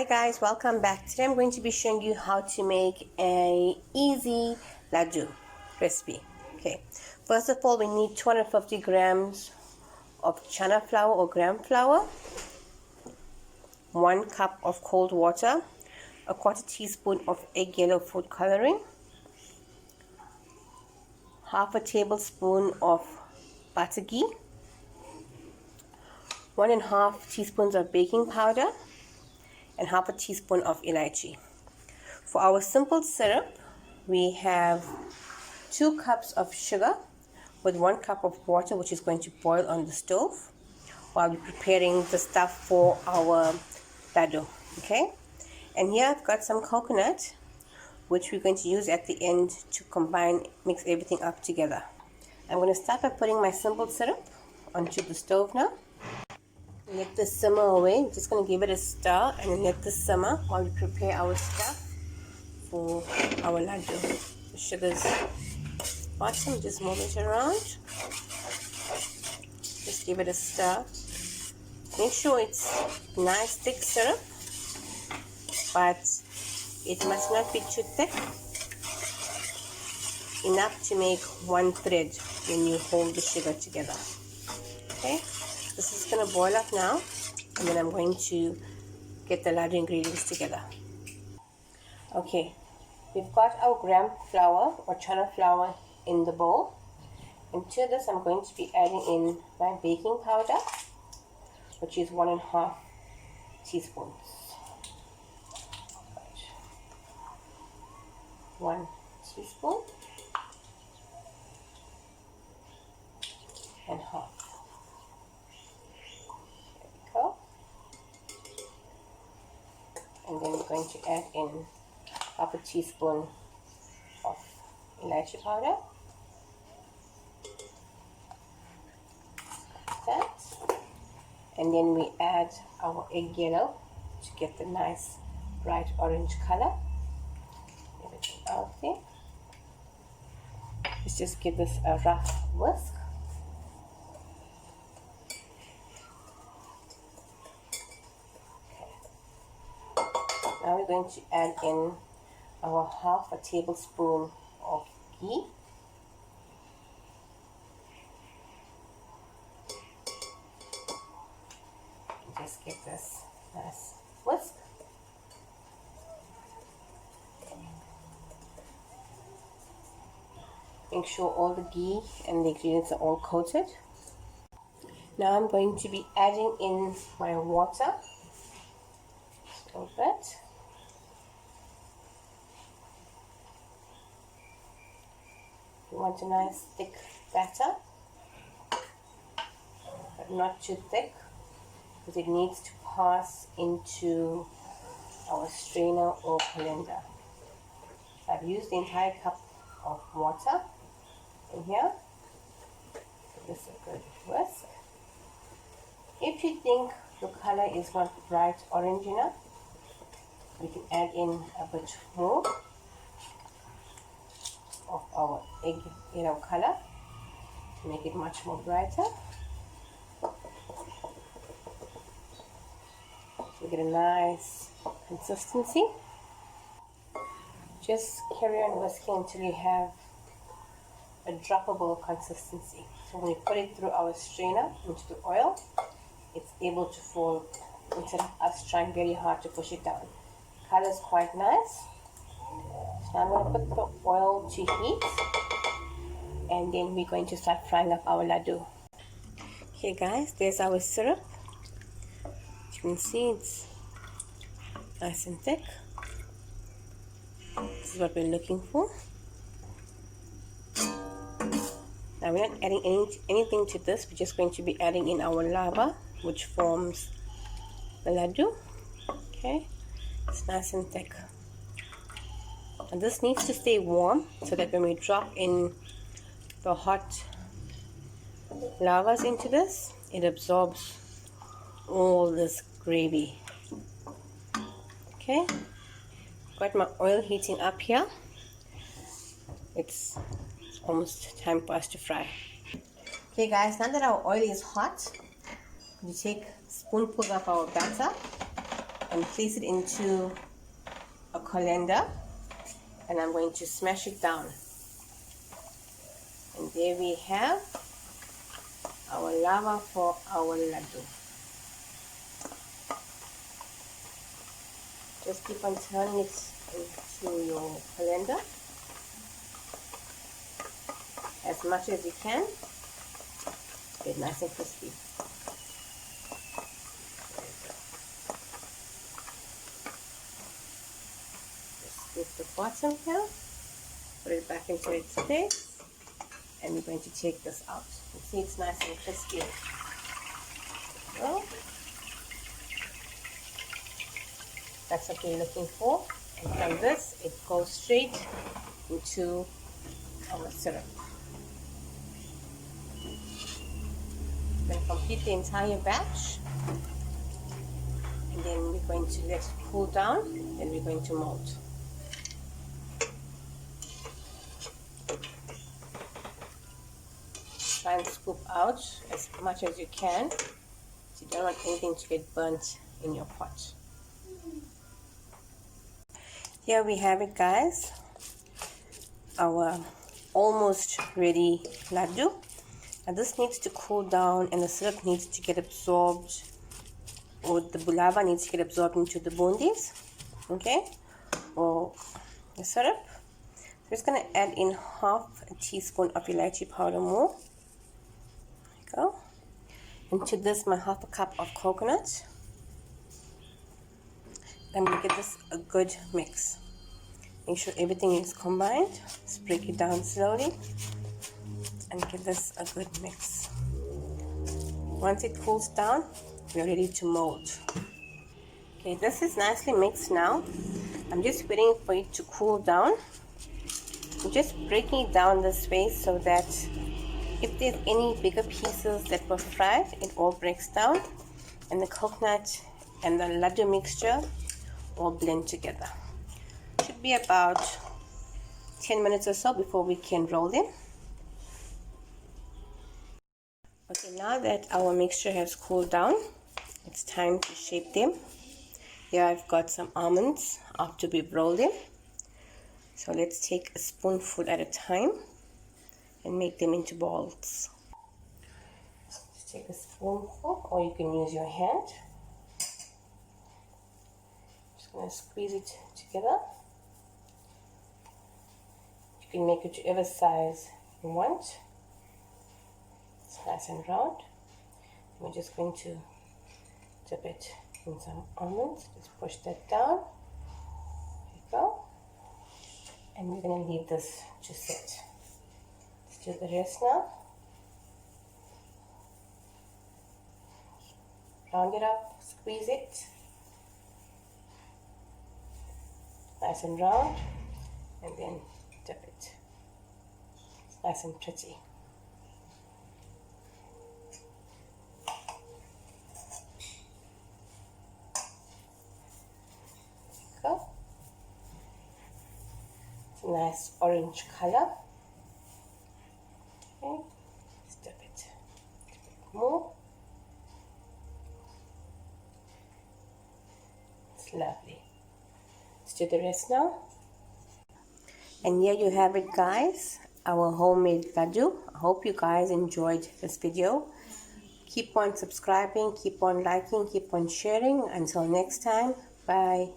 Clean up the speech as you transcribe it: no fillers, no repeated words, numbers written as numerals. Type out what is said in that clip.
Hi guys, welcome back. Today I'm going to be showing you how to make a easy laddu recipe. Okay, first of all we need 250 grams of chana flour or gram flour, 1 cup of cold water, a quarter teaspoon of egg yellow food coloring, half a tablespoon of butter ghee, 1.5 teaspoons of baking powder, and half a teaspoon of elaichi. For our simple syrup, we have 2 cups of sugar with 1 cup of water, which is going to boil on the stove while we're preparing the stuff for our laddu. Okay, and here I've got some coconut, which we're going to use at the end to mix everything up together. I'm going to start by putting my simple syrup onto the stove now. Let this simmer away. We're just going to give it a stir and then let this simmer while we prepare our stuff for our laddu. The sugar's bottom, just move it around. Just give it a stir. Make sure it's nice thick syrup, but it must not be too thick. Enough to make one thread when you hold the sugar together. Okay, this is going to boil up now, and then I'm going to get the laddu ingredients together. Okay, we've got our gram flour or chana flour in the bowl, and to this I'm going to be adding in my baking powder, which is 1.5 teaspoons. 1 teaspoon and half. There we go. And then we're going to add in half a teaspoon of elaichi powder. Like that. And then we add our egg yellow to get the nice bright orange color. Everything out there. Let's just give this a rough whisk. Now we're going to add in our half a tablespoon of ghee. Just get this nice whisk. Make sure all the ghee and the ingredients are all coated. Now I'm going to be adding in my water. Just a little bit. You want a nice thick batter, but not too thick, because it needs to pass into our strainer or colander. I've used the entire cup of water in here. Give this a good whisk. If you think the color is not bright orange enough, we can add in a bit more of our egg yellow color to make it much more brighter. So get a nice consistency. Just carry on whisking until you have a droppable consistency. So when we put it through our strainer into the oil, it's able to fall instead of us trying very hard to push it down. Color is quite nice. So I'm going to put the oil to heat, and then we're going to start frying up our laddu. Okay guys, there's our syrup. As you can see, it's nice and thick. This is what we're looking for. Now we're not adding anything to this. We're just going to be adding in our lava, which forms the laddu. Okay, it's nice and thick. And this needs to stay warm so that when we drop in the hot lavas into this, it absorbs all this gravy. Okay, got my oil heating up here. It's almost time for us to fry. Okay guys, now that our oil is hot, we take spoonfuls of our batter and place it into a colander, and I'm going to smash it down. And there we have our lava for our laddu. Just keep on turning it into your colander as much as you can. Get nice and crispy. Just scoop the bottom here, put it back into its place, and we're going to take this out. You see it's nice and crispy. Well, that's what we're looking for. And from this, it goes straight into our syrup. Then complete the entire batch, and then we're going to let it cool down, then we're going to mold. Try and scoop out as much as you can, so you don't want anything to get burnt in your pot. Here we have it, guys, our almost ready laddu. Now this needs to cool down, and the syrup needs to get absorbed, or the lava needs to get absorbed into the bundis, okay, or the syrup. So I'm just going to add in half a teaspoon of elaichi powder more. There you go. And to this, my half a cup of coconut. I'm going to give this a good mix. Make sure everything is combined. Just break it down slowly and give this a good mix. Once it cools down, we're ready to mold. Okay, this is nicely mixed now. I'm just waiting for it to cool down. I'm just breaking it down this way so that if there's any bigger pieces that were fried, it all breaks down, and the coconut and the laddu mixture all blend together. Should be about 10 minutes or so before we can roll them. Okay, now that our mixture has cooled down, it's time to shape them. Here I've got some almonds after we've rolled them. So let's take a spoonful at a time and make them into balls. Just take a spoonful, or you can use your hand. Just going to squeeze it together. You can make it whichever size you want. It's nice and round. We're just going to dip it in some almonds. Just push that down. There you go. And we're going to leave this to sit. Let's do the rest now. Round it up, squeeze it. Nice and round. And then dip it. It's nice and pretty. Go. It's a nice orange color. Okay, let's dip it more. It's lovely. Let's do the rest now. And here you have it, guys, our homemade laddu. I hope you guys enjoyed this video. Keep on subscribing, keep on liking, keep on sharing. Until next time, bye.